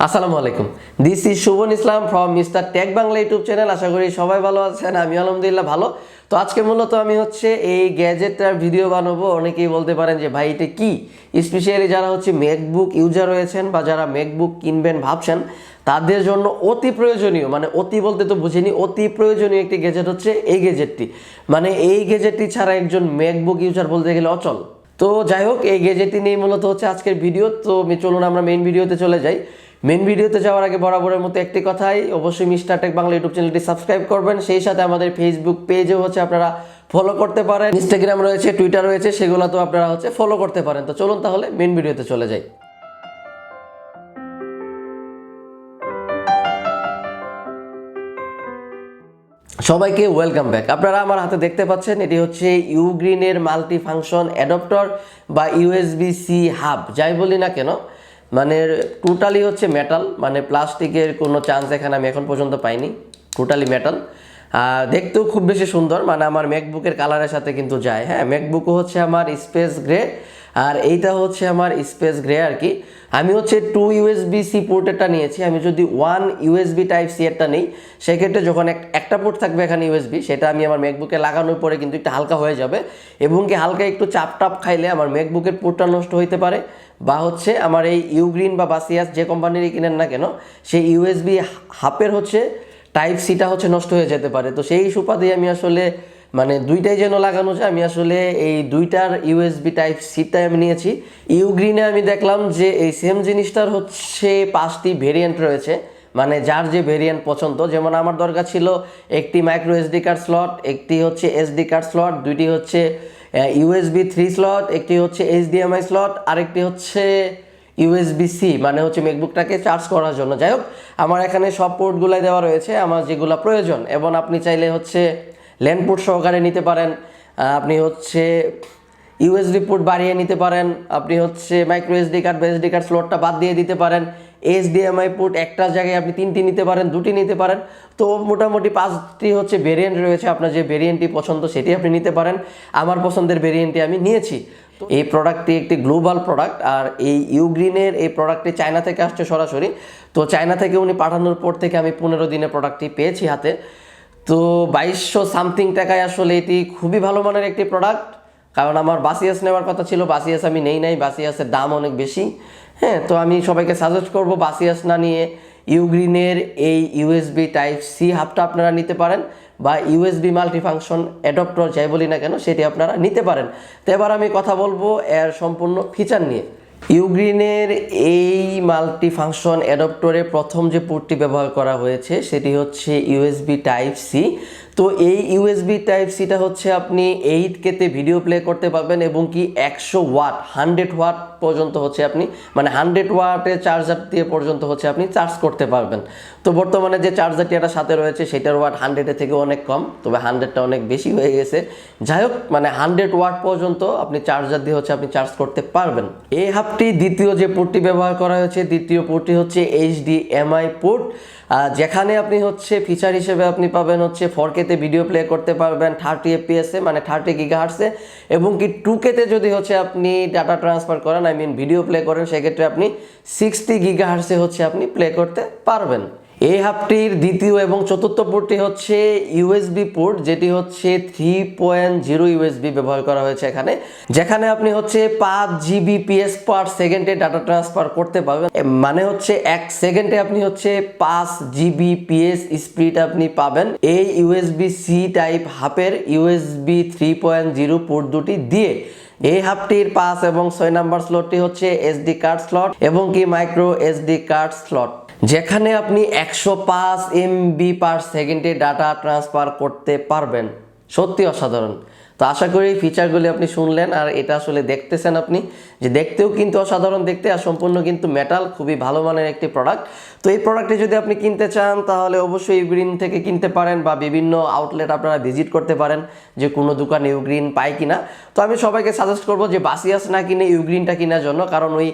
আসসালামু আলাইকুম। This is Shuvon Islam from mister tech Bangla YouTube channel. আশা করি সবাই ভালো আছেন, আমি আলহামদুলিল্লাহ ভালো। তো আজকে মূলত আমি এই গ্যাজেটটার ভিডিও বানাবো। অনেকেই বলতে পারেন যে ভাই এটা কি, স্পেশালি যারা ম্যাকবুক ইউজার রয়েছেন বা যারা ম্যাকবুক কিনবেন ভাবছেন তাদের জন্য অতি প্রয়োজনীয়, মানে অতি বলতে তো বুঝিনি, অতি প্রয়োজনীয় একটি গ্যাজেট হচ্ছে এই গ্যাজেটটি। মানে এই গ্যাজেটটি ছাড়া একজন ম্যাকবুক ইউজার বলতে গেলে অচল। তো যাই হোক, এই গ্যাজেটটি নিয়ে মূলত আজকের ভিডিও। তো চলুন আমরা মেইন ভিডিওতে চলে যাই। মেইন ভিডিওতে যাওয়ার আগে বরাবরের মতো একটি কথাই, অবশ্যই মিস্টার টেক বাংলা ইউটিউব চ্যানেলটি সাবস্ক্রাইব করবেন। সেই সাথে আমাদের ফেসবুক পেজেও আপনারা ফলো করতে পারেন, ইনস্টাগ্রাম রয়েছে, টুইটার রয়েছে, সেগুলো তো আপনারা ফলো করতে পারেন। তো চলুন তাহলে মেইন ভিডিওতে চলে যাই। সবাইকে ওয়েলকাম ব্যাক। আপনারা আমার হাতে দেখতে পাচ্ছেন এটি ইউগ্রিনের মাল্টি ফাংশন অ্যাডাপ্টার বা ইউএসবি সি হাব, যাই বলি না কেন। মানে টোটালি মেটাল, মানে প্লাস্টিকের কোনো চান্স এখানে আমি এখন পর্যন্ত পাইনি। টোটালি মেটাল, দেখতেও খুব বেশি সুন্দর, মানে আমার ম্যাকবুকের কালারের সাথে কিন্তু যায়। হ্যাঁ, ম্যাকবুকও আমার স্পেস গ্রে, আর এইটা আমার স্পেস গ্রে আর কি। আমি 2 ইউএসবি সি পোর্টেরটা নিয়েছি। আমি যদি 1 ইউএসবি টাইপ সি এরটা নিই, সেক্ষেত্রে যখন একটা পোর্ট থাকবে এখানে ইউএসবি, সেটা আমি আমার ম্যাকবুকে লাগানোর পরে কিন্তু একটু হালকা হয়ে যাবে, এবং কি হালকা একটু চাপ টাপ খাইলে আমার ম্যাকবুকের পোর্টটা নষ্ট হইতে পারে, বা আমার এই ইউগ্রিন বা বাসিয়াস যে কোম্পানিরই কিনেন না কেন, সেই ইউএসবি হাফের টাইপ সিটা নষ্ট হয়ে যেতে পারে। তো সেই সুবাদে আমি মানে দুইটাই যেন লাগানো যায়, আমি এই দুইটার ইউএসবি টাইপ সিটাই আমি নিয়েছি। ইউগ্রিনে আমি দেখলাম যে এই সেম জিনিসটার 5টি ভেরিয়েন্ট রয়েছে, মানে যার যে ভেরিয়েন্ট পছন্দ। যেমন আমার দরকার ছিল একটি মাইক্রো এসডি কার্ড স্লট, একটি এসডি কার্ড স্লট, দুইটি ইউএসবি 3 স্লট, একটি এইচডিএমআই স্লট, আরেকটি ইউএসবি সি, মানে ম্যাকবুকটাকে চার্জ করার জন্য। যাই হোক, আমার এখানে সব পোর্টগুলাই দেওয়া রয়েছে আমার যেগুলো প্রয়োজন, এবং আপনি চাইলে ল্যান্ড পোর্ট সহকারে নিতে পারেন, আপনি ইউএসবি পোর্ট বাড়িয়ে নিতে পারেন, আপনি মাইক্রো এসডি কার্ড বা এসডি কার্ড স্লটটা বাদ দিয়ে দিতে পারেন, এইচডিএমআই পোর্ট একটার জায়গায় আপনি 3টি নিতে পারেন, 2টি নিতে পারেন। তো মোটামুটি 5টি ভেরিয়েন্ট রয়েছে, আপনার যে ভেরিয়েন্টটি পছন্দ সেটি আপনি নিতে পারেন। আমার পছন্দের ভেরিয়েন্টটি আমি নিয়েছি। এই প্রোডাক্টটি একটি গ্লোবাল প্রোডাক্ট, আর এই ইউগ্রিনের এই প্রোডাক্টটি চায়না থেকে আসছে সরাসরি। তো চায়না থেকে উনি পাঠানোর পর থেকে আমি 15 দিনে প্রোডাক্টটি পেয়েছি হাতে। তো 2200 সামথিং টাকায় এটি খুবই ভালো মানের একটি প্রোডাক্ট। কারণ আমার বাসিয়াস নেওয়ার কথা ছিল, বাসিয়াস আমি নেই নাই, বাসিয়াসের দাম অনেক বেশি। হ্যাঁ, তো আমি সবাইকে সাজেস্ট করব বাসিয়াস না নিয়ে ইউগ্রিনের এই ইউএসবি টাইপ সি হাবটা আপনারা নিতে পারেন, বা ইউএসবি মাল্টি ফাংশন অ্যাডাপ্টার যাই বলি না কেন সেটি আপনারা নিতে পারেন। তো এবার আমি কথা বলবো এর সম্পূর্ণ ফিচার নিয়ে। ইউগ্রিনের এই মাল্টি ফাংশন অ্যাডাপ্টরে প্রথম যে পোর্টটি ব্যবহার করা হয়েছে সেটি ইউএসবি টাইপ সি। তো এই ইউএসবি টাইপ সিটা আপনি 8Kতে ভিডিও প্লে করতে পারবেন, এবং কি 100 ওয়াট 100 ওয়াট পর্যন্ত আপনি, মানে 100 ওয়াটের চার্জার দিয়ে পর্যন্ত আপনি চার্জ করতে পারবেন। তো বর্তমানে যে চার্জারটি এটা সাথে রয়েছে সেটার ওয়াট 100-এর থেকে অনেক কম, তবে 100টা অনেক বেশি হয়ে গেছে। যাই হোক, মানে 100 ওয়াট পর্যন্ত আপনি চার্জার দিয়ে আপনি চার্জ করতে পারবেন। এই হাবটি দ্বিতীয় যে পোর্টটি ব্যবহার করা হয়েছে, দ্বিতীয় পোর্টটি এইচডিএমআই পোর্ট, যেখানে আপনি ফিচার হিসেবে আপনি পাবেন 4Kতে ভিডিও প্লে করতে পারবেন 30 এফপিএসে, মানে 30 গিগাহার্টসে, এবং কি 2Kতে যদি আপনি ডাটা ট্রান্সফার করেন, আই মিন ভিডিও প্লে করেন, সেক্ষেত্রে আপনি 60 গিগাহার্টসে আপনি প্লে করতে পারবেন। এই হাবটির দ্বিতীয় এবং চতুর্থ পোর্টটি ইউএসবি পোর্ট, যেটি 3.0 ইউএসবি ব্যবহার করা হয়েছে এখানে, যেখানে আপনি 5 জিবিপিএস পার সেকেন্ডে ডাটা ট্রান্সফার করতে পারবেন। মানে 1 সেকেন্ডে আপনি 5 জিবিপিএস স্পিড আপনি পাবেন এই ইউএসবি সি টাইপ হাবের ইউএসবি 3.0 পোর্ট দুটি দিয়ে। এই হাবটির 5 এবং 6 নাম্বার স্লটটি এসডি কার্ড স্লট এবং কি মাইক্রো এসডি কার্ড স্লট, যেখানে আপনি 105 এমবি পার সেকেন্ডে ডাটা ট্রান্সফার করতে পারবেন। সত্যি অসাধারণ। তো আশা করি এই ফিচারগুলি আপনি শুনলেন, আর এটা দেখতেছেন আপনি যে দেখতেও কিন্তু অসাধারণ দেখতে, আর সম্পূর্ণ কিন্তু মেটাল, খুবই ভালো মানের একটি প্রোডাক্ট। তো এই প্রোডাক্টটি যদি আপনি কিনতে চান তাহলে অবশ্যই ইউগ্রিন থেকে কিনতে পারেন, বা বিভিন্ন আউটলেট আপনারা ভিজিট করতে পারেন যে কোনো দোকানে ইউগ্রিন পায় কিনা। তো আমি সবাইকে সাজেস্ট করবো যে বাসিয়াস না কিনে ইউগ্রিনটা কেনার জন্য, কারণ ওই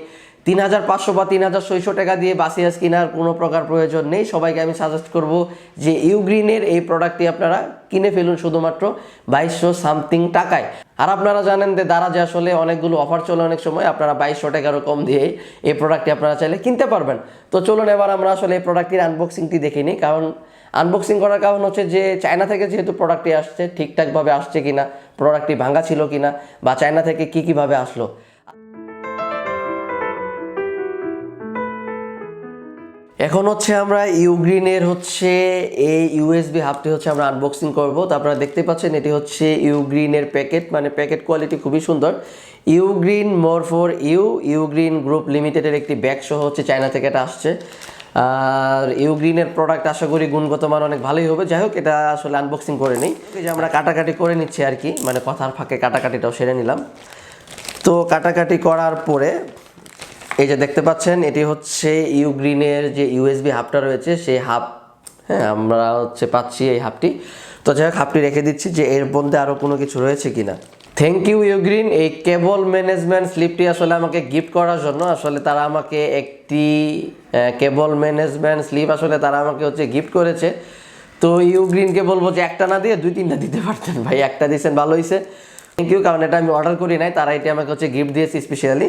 3,500 বা 3,600 টাকা দিয়ে বাসিয়াস কেনার কোনো প্রকার প্রয়োজন নেই। সবাইকে আমি সাজেস্ট করব যে ইউগ্রিনের এই প্রোডাক্টটি আপনারা কিনে ফেলুন শুধুমাত্র 2,200 সামথিং টাকায়। আর আপনারা জানেন যে দারাজে আসলে অনেকগুলো অফার চলে, অনেক সময় আপনারা 2,200 টাকারও কম দিয়ে এই প্রোডাক্টটি আপনারা চাইলে কিনতে পারবেন। তো চলুন এবার আমরা আসলে এই প্রোডাক্টটির আনবক্সিংটি দেখে নিই। কারণ আনবক্সিং করার কারণ হচ্ছে যে চায়না থেকে যেহেতু প্রোডাক্টটি আসছে, ঠিকঠাকভাবে আসছে কিনা, প্রোডাক্টটি ভাঙা ছিল কিনা, বা চায়না থেকে কীভাবে আসলো। এখন হচ্ছে আমরা ইউগ্রিনের হচ্ছে এই ইউএসবি হাবটি হচ্ছে আমরা আনবক্সিং করব। তো আপনারা দেখতে পাচ্ছেন এটি হচ্ছে ইউগ্রিনের প্যাকেট, মানে প্যাকেট কোয়ালিটি খুবই সুন্দর। ইউগ্রিন মোর ফর ইউগ্রিন গ্রুপ লিমিটেডের একটি ব্যাগ সহ হচ্ছে চায়না থেকে এটা আসছে। আর ইউগ্রিনের প্রোডাক্ট আশা করি গুণগত মান অনেক ভালোই হবে। যাই হোক, এটা আসলে আনবক্সিং করে নিই। এই যে আমরা কাটাকাটি করে নিচ্ছি আর কি, মানে কথার ফাঁকে কাটাকাটিটাও সেরে নিলাম। তো কাটাকাটি করার পরে এই যে দেখতে পাচ্ছেন এটি হচ্ছে ইউগ্রিনের যে ইউএসবি হাবটা রয়েছে সেই হাব। হ্যাঁ, আমরা হচ্ছে পাচ্ছি এই হাবটি। তো যাই হোক, হাবটি রেখে দিচ্ছি যে এর মধ্যে আরও কোনো কিছু রয়েছে কিনা। থ্যাংক ইউ ইউগ্রিন এই কেবল ম্যানেজমেন্ট স্লিপটি আসলে আমাকে গিফট করার জন্য। আসলে তারা আমাকে একটি কেবল ম্যানেজমেন্ট স্লিপ আসলে তারা আমাকে হচ্ছে গিফট করেছে। তো ইউগ্রিনকে বলবো যে একটা না দিয়ে 2-3টা দিতে পারতেন ভাই, একটা দিয়েছেন ভালো হয়েছে, থ্যাংক ইউ। কারণ এটা আমি অর্ডার করি নাই, তারা এটি আমাকে হচ্ছে গিফট দিয়েছে স্পেশালি।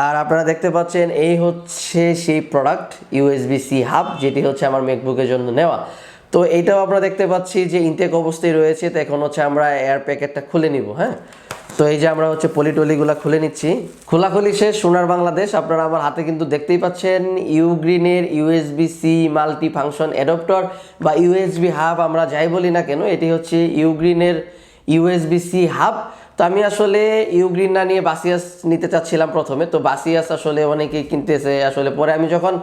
আর আপনারা দেখতে পাচ্ছেন এই হচ্ছে সেই প্রোডাক্ট ইউএসবি-সি হাব, যেটি হচ্ছে আমার ম্যাকবুকের জন্য নেওয়া। তো এইটাও আমরা দেখতে পাচ্ছি যে ইনটেক অবস্থায় রয়েছে। তো এখন হচ্ছে আমরা এয়ার প্যাকেটটা খুলে নিব। হ্যাঁ, তো এই যে আমরা হচ্ছে পলিটলিগুলো খুলে নিচ্ছি। খোলাখুলি শেষ, সোনার বাংলাদেশ। আপনারা আমার হাতে কিন্তু দেখতেই পাচ্ছেন ইউগ্রিনের ইউএসবি-সি মাল্টি ফাংশন অ্যাডাপ্টার বা ইউএসবি হাব, আমরা যাই বলি না কেন, এটি হচ্ছে ইউগ্রিনের ইউএসবি-সি হাব। তো আমি আসলে ইউগ্রিন না নিয়ে বাসিয়াস নিতে চাচ্ছিলাম প্রথমে। তো বাসিয়াস আসলে অনেকেই কিনতেছে, আসলে পরে আমি যখন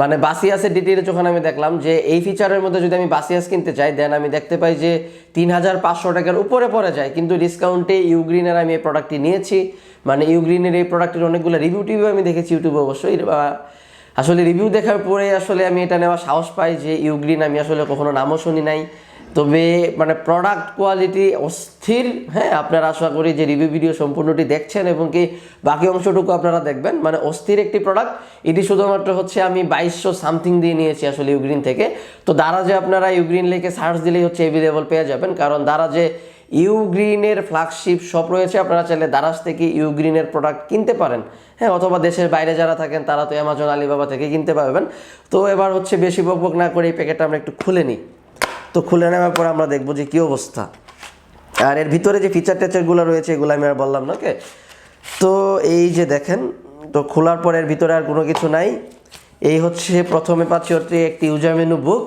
মানে বাসিয়াসের ডিটেইলে যখন আমি দেখলাম যে এই ফিচারের মধ্যে যদি আমি বাসিয়াস কিনতে চাই, দেন আমি দেখতে পাই যে 3,500 টাকার উপরে পড়ে যায়। কিন্তু ডিসকাউন্টে ইউগ্রিনের আমি এই প্রোডাক্টটি নিয়েছি। মানে ইউগ্রিনের এই প্রোডাক্টের অনেকগুলো রিভিউ আমি দেখেছি ইউটিউবে অবশ্যই। আসলে রিভিউ দেখার পরে আসলে আমি এটা নেওয়ার সাহস পাই যে ইউগ্রিন আমি আসলে কখনো নামও শুনি নাই, তবে মানে প্রোডাক্ট কোয়ালিটি অস্থির। হ্যাঁ, আপনারা আশা করি যে রিভিউ ভিডিও সম্পূর্ণটি দেখছেন এবং কি বাকি অংশটুকু আপনারা দেখবেন। মানে অস্থির একটি প্রোডাক্ট। এটি শুধুমাত্র হচ্ছে আমি 2,200 সামথিং দিয়ে নিয়েছি আসলে ইউগ্রিন থেকে। তো দারাজে আপনারা ইউগ্রিন লিখে সার্চ দিলেই হচ্ছে অ্যাভেলেবল পেয়ে যাবেন। কারণ দারাজে ইউগ্রিনের ফ্ল্যাগশিপ শপ রয়েছে, আপনারা চাইলে দারাজ থেকে ইউগ্রিনের প্রোডাক্ট কিনতে পারেন। হ্যাঁ, অথবা দেশের বাইরে যারা থাকেন তারা তো অ্যামাজন, আলিবাবা থেকে কিনতে পারবেন। তো এবার হচ্ছে বেশি বকবক না করে এই প্যাকেটটা আমরা একটু খুলে নিই। তো খুলে নেওয়ার পর আমরা দেখবো যে কী অবস্থা। আর এর ভিতরে যে ফিচার টেচারগুলো রয়েছে এগুলো আমি আর বললাম না, ওকে। তো এই যে দেখেন, তো খোলার পর এর ভিতরে আর কোনো কিছু নাই। এই হচ্ছে প্রথমে পাচ্ছি হচ্ছে একটি ইউজার মেনু বুক।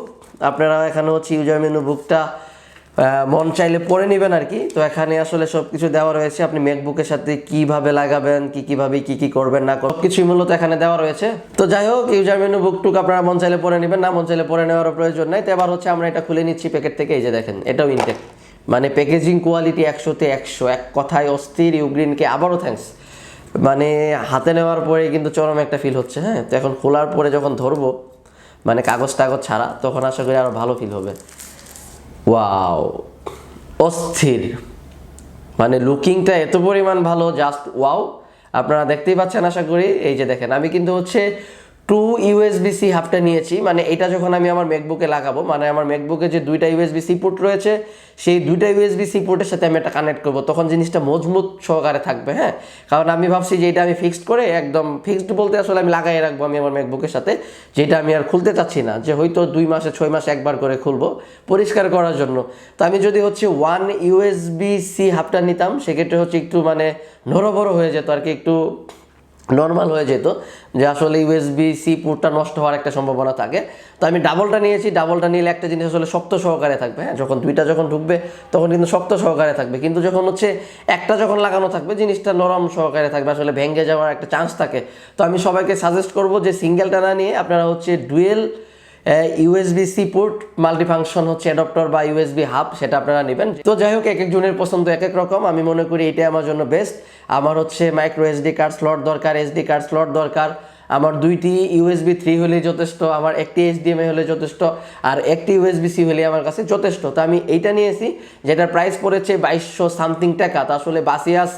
আপনারা এখানে হচ্ছে ইউজার মেনু বুকটা মন চাইলে পড়ে নেবেন আর কি। তো এখানে আসলে সব কিছু দেওয়া রয়েছে, আপনি ম্যাকবুকের সাথে কিভাবে লাগাবেন, কীভাবে কী করবেন না সব কিছুই মূলত এখানে দেওয়া রয়েছে। তো যাই হোক, ইউজার মেনু বুকটুক আপনারা মন চাইলে পড়ে নেবেন, না মন চাইলে পড়ে নেওয়ারও প্রয়োজন নাই। তো এবার হচ্ছে আমরা এটা খুলে নিচ্ছি প্যাকেট থেকে। এই যে দেখেন, এটাও ইনটেক, মানে প্যাকেজিং কোয়ালিটি 100-তে 100, এক কথায় অস্থির। ইউগ্রিনকে আবারও থ্যাঙ্কস। মানে হাতে নেওয়ার পরে কিন্তু চরম একটা ফিল হচ্ছে। হ্যাঁ, তো এখন খোলার পরে যখন ধরবো, মানে কাগজ টাগজ ছাড়া, তখন আশা করি আরও ভালো ফিল হবে। ওয়াও, অস্থির, মানে লুকিংটা এত পরিমাণ ভালো, জাস্ট ওয়াও। আপনারা দেখতেই পাচ্ছেন আশা করি। এই যে দেখেন, আমি কিন্তু হচ্ছে 2 ইউএসবি-সি হাবটা নিয়েছি। মানে এটা যখন আমি আমার ম্যাকবুকে লাগাবো, মানে আমার ম্যাকবুকে যে 2টা ইউএসবি-সি পোর্ট রয়েছে, সেই 2টা ইউএসবি-সি পোর্টের সাথে আমি এটা কানেক্ট করবো, তখন জিনিসটা মজবুত সহকারে থাকবে। হ্যাঁ, কারণ আমি ভাবছি যে এটা আমি ফিক্সড করে, একদম ফিক্সড বলতে আসলে আমি লাগাই রাখবো আমি আমার ম্যাকবুকের সাথে, যেটা আমি আর খুলতে চাচ্ছি না, যে হয়তো 2 মাসে 6 মাসে একবার করে খুলবো পরিষ্কার করার জন্য। তো আমি যদি হচ্ছে 1 ইউএসবি-সি হাবটা নিতাম, সেক্ষেত্রে হচ্ছে একটু মানে নড়বড় হয়ে যেত আর কি, একটু নর্মাল হয়ে যেত, যে আসলে ইউএসবি-সি পোর্টটা নষ্ট হওয়ার একটা সম্ভাবনা থাকে। তো আমি ডাবলটা নিয়েছি। ডাবলটা নিলে একটা জিনিস আসলে শক্ত সহকারে থাকবে। হ্যাঁ, যখন 2টা যখন ঢুকবে তখন কিন্তু শক্ত সহকারে থাকবে, কিন্তু যখন হচ্ছে একটা যখন লাগানো থাকবে জিনিসটা নরম সহকারে থাকবে, আসলে ভেঙে যাওয়ার একটা চান্স থাকে। তো আমি সবাইকে সাজেস্ট করব যে সিঙ্গেলটা না নিয়ে আপনারা হচ্ছে dual USB C port multi function হচ্ছে অ্যাডাপ্টার বা ইউএসবি হাব, সেটা আপনারা নেবেন। তো যাই হোক, এক একজনের পছন্দ এক এক রকম। আমি মনে করি এটাই আমার জন্য বেস্ট। আমার হচ্ছে মাইক্রো এসডি কার্ড স্লট দরকার, এসডি কার্ড স্লট দরকার। আমার 2টি ইউএসবি 3 হলেই যথেষ্ট, আমার একটি এইচডিএমআই হলে যথেষ্ট, আর একটি ইউএসবি-সি হলে আমার কাছে যথেষ্ট। তো আমি এইটা নিয়েছি, যেটার প্রাইস পড়েছে 2,200 সামথিং টাকা। তো আসলে বাসিয়াস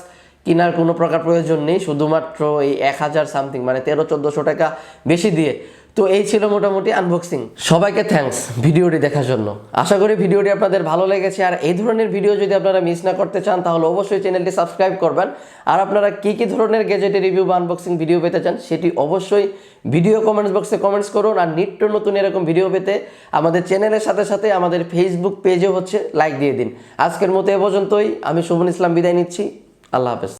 কেনার কোনো প্রকার প্রয়োজন নেই, শুধুমাত্র এই 1000 সামথিং মানে 1300-1400 টাকা বেশি দিয়ে। তো এই ছিল মোটামুটি আনবক্সিং। সবাইকে থ্যাঙ্কস ভিডিওটি দেখার জন্য। আশা করি ভিডিওটি আপনাদের ভালো লেগেছে। আর এই ধরনের ভিডিও যদি আপনারা মিস না করতে চান তাহলে অবশ্যই চ্যানেলটি সাবস্ক্রাইব করবেন। আর আপনারা কি কি ধরনের গ্যাজেটের রিভিউ বা আনবক্সিং ভিডিও পেতে চান সেটি অবশ্যই ভিডিও কমেন্টস বক্সে কমেন্টস করুন। আর নিত্য নতুন এরকম ভিডিও পেতে আমাদের চ্যানেলের সাথে সাথে আমাদের ফেসবুক পেজেও লাইক দিয়ে দিন। আজকের মতো এ পর্যন্তই। আমি শুভন ইসলাম বিদায় নিচ্ছি। আল্লাহ হাফেজ।